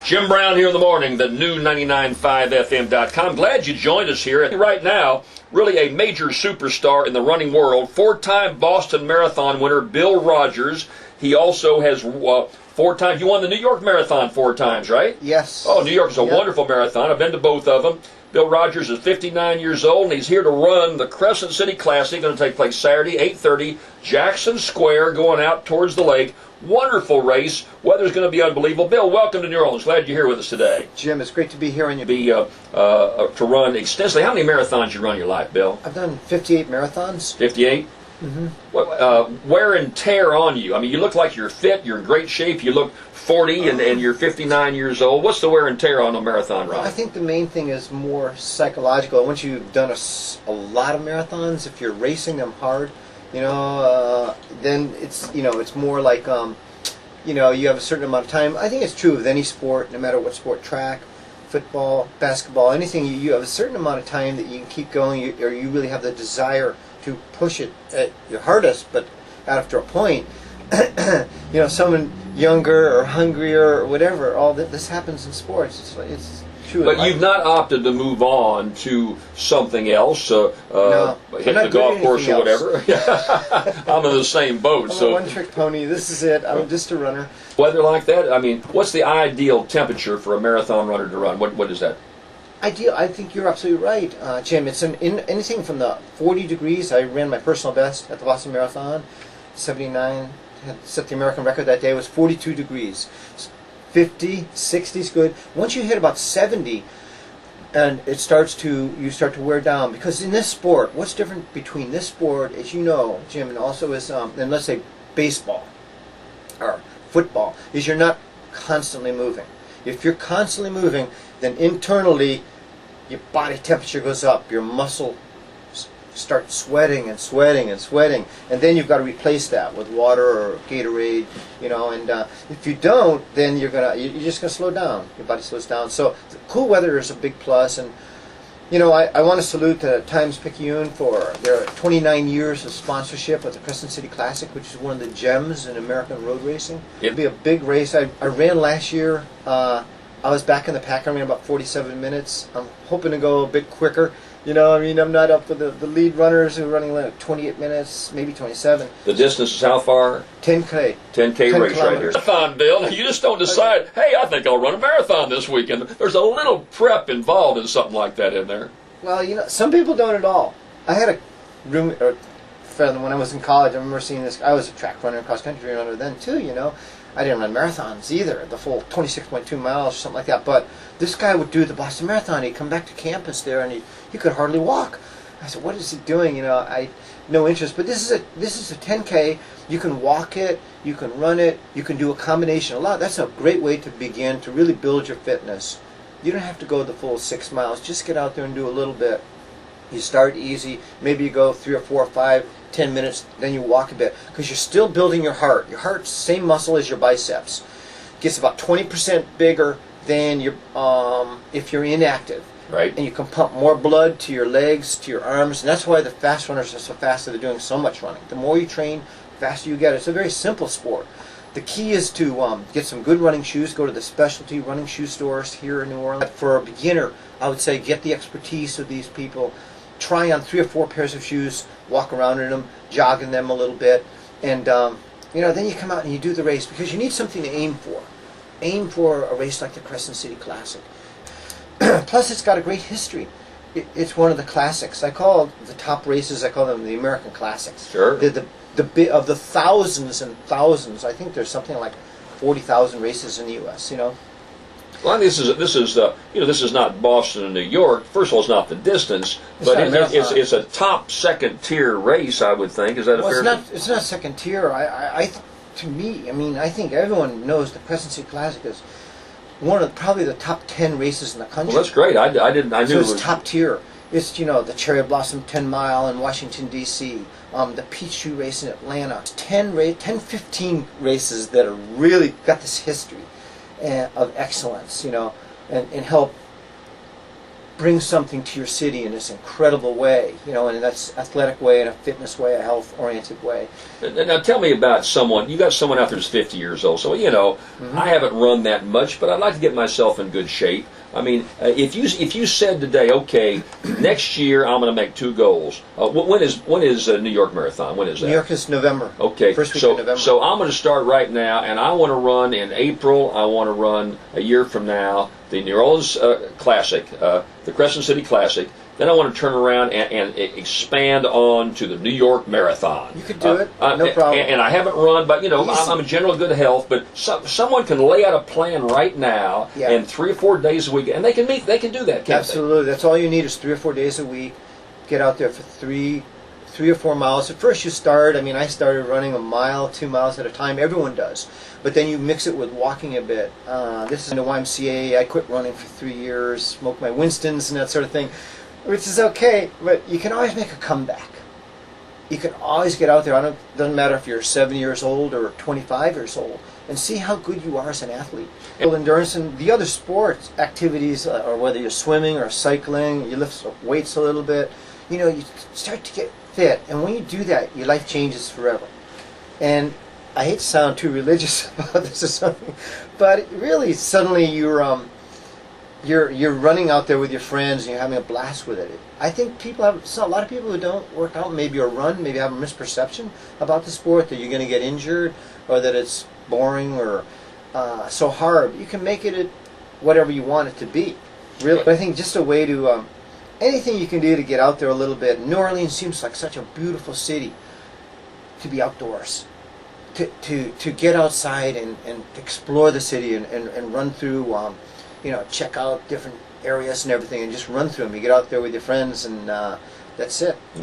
Jim Brown here in the morning, the new 99.5FM.com. Glad you joined us here. Right now, really a major superstar in the running world, four-time Boston Marathon winner Bill Rodgers. He also has four times. You won the New York Marathon four times, right? Yes. Oh, New York is a wonderful marathon. I've been to both of them. Bill Rodgers is 59 years old, and he's here to run the Crescent City Classic. Going to take place Saturday, 8:30, Jackson Square, going out towards the lake. Wonderful race. Weather's going to be unbelievable. Bill, welcome to New Orleans. Glad you're here with us today. Jim, it's great to be here. And to run extensively. How many marathons you run in your life, Bill? I've done 58 marathons. 58? Mm-hmm. Wear and tear on you. I mean, you look like you're fit, you're in great shape, you look 40, and you're 59 years old. What's the wear and tear on a marathon run? I think the main thing is more psychological. Once you've done a lot of marathons, if you're racing them hard, then it's more like, you have a certain amount of time. I think it's true with any sport, no matter what sport, track, football, basketball, anything. You have a certain amount of time that you can keep going, or you really have the desire to push it at your hardest. But after a point, someone younger or hungrier or whatever, all this happens in sports. It's true. But you've not opted to move on to something else, no, hit the golf course or whatever. I'm in the same boat. I'm a one-trick pony. This is it. I'm just a runner. Weather like that? I mean, what's the ideal temperature for a marathon runner to run? What is that? Ideal. I think you're absolutely right, Jim. It's anything from the 40 degrees. I ran my personal best at the Boston Marathon, 79. Had set the American record that day. It was 42 degrees. 50, 60 is good. Once you hit about 70, and you start to wear down, because in this sport, what's different between this sport, as you know, Jim, and also is, and let's say baseball or football, is you're not constantly moving. If you're constantly moving, then internally your body temperature goes up, your muscle start sweating and sweating and sweating, and then you've got to replace that with water or Gatorade, and if you don't, then you're just gonna slow down. Your body slows down. So cool weather is a big plus, and I want to salute Times-Picayune for their 29 years of sponsorship of the Crescent City Classic, which is one of the gems in American road racing. It'll be a big race. I ran last year. I was back in the pack. I ran about 47 minutes. I'm hoping to go a bit quicker. I'm not up with the lead runners who are running like 28 minutes, maybe 27. The distance is how far? 10K. 10K race right here. Marathon, Bill. You just don't decide, hey, I think I'll run a marathon this weekend. There's a little prep involved in something like that in there. Well, some people don't at all. I had a friend when I was in college. I remember seeing this. I was a track runner and cross-country runner then, too, I didn't run marathons either, the full 26.2 miles or something like that. But this guy would do the Boston Marathon. He'd come back to campus there, and he could hardly walk. I said, "What is he doing?" I no interest. But this is a 10K. You can walk it, you can run it, you can do a combination. That's a great way to begin to really build your fitness. You don't have to go the full 6 miles. Just get out there and do a little bit. You start easy. Maybe you go 3 or 4 or 5, 10 minutes, then you walk a bit, because you're still building your heart. Your heart's the same muscle as your biceps. Gets about 20% bigger than if you're inactive. Right. And you can pump more blood to your legs, to your arms, and that's why the fast runners are so fast. They're doing so much running. The more you train, the faster you get. It's a very simple sport. The key is to get some good running shoes. Go to the specialty running shoe stores here in New Orleans. For a beginner, I would say get the expertise of these people. Try on 3 or 4 pairs of shoes, walk around in them, jog in them a little bit, and then you come out and you do the race, because you need something to aim for. Aim for a race like the Crescent City Classic. Plus, it's got a great history. It's one of the classics. I call the top races, I call them the American classics. Sure. Of the thousands and thousands, I think there's something like 40,000 races in the U.S. Well, this is not Boston and New York. First of all, it's not the distance, but it's a top second tier race, I would think. Is that a fair? It's not second tier. I think everyone knows the Crescent City Classic is one of probably the top 10 races in the country. Well, that's great. I knew so it's top tier. It's the Cherry Blossom 10 mile in Washington D.C. The Peachtree race in Atlanta. 10-15 races that are really got this history of excellence, and help bring something to your city in this incredible way, you know, and that's athletic way, and a fitness way, a health-oriented way. Now tell me about someone. You got someone out there who's 50 years old. So you know, I haven't run that much, but I'd like to get myself in good shape. I mean, if you said today, okay, next year I'm going to make 2 goals. When is New York Marathon? When is that? New York is November. Okay, first week of November. So I'm going to start right now, and I want to run in April. I want to run a year from now the New Orleans Classic, the Crescent City Classic. Then I want to turn around and expand on to the New York Marathon. You could do it, no problem. And I haven't run, but you know, I'm in general good health. But someone can lay out a plan right now, and 3 or 4 days a week, and they can do that. Can't Absolutely, that's all you need is 3 or 4 days a week. Get out there for three or 4 miles. At first, you start. I mean, I started running a mile, 2 miles at a time. Everyone does, but then you mix it with walking a bit. This is in the YMCA. I quit running for 3 years, smoked my Winstons and that sort of thing, which is okay, but you can always make a comeback. You can always get out there. Doesn't matter if you're 7 years old or 25 years old, and see how good you are as an athlete. Endurance and the other sports activities, or whether you're swimming or cycling, you lift weights a little bit, you know, you start to get fit, and when you do that, your life changes forever. And I hate to sound too religious about this or something, but really, suddenly you're running out there with your friends and you're having a blast with it. I think a lot of people who don't work out, maybe or run, maybe have a misperception about the sport, that you're going to get injured or that it's boring or so hard. You can make it whatever you want it to be, really. But I think just a way to, anything you can do to get out there a little bit. New Orleans seems like such a beautiful city to be outdoors. To get outside and explore the city and run through, you know, check out different areas and everything, and just run through them. You get out there with your friends, and that's it.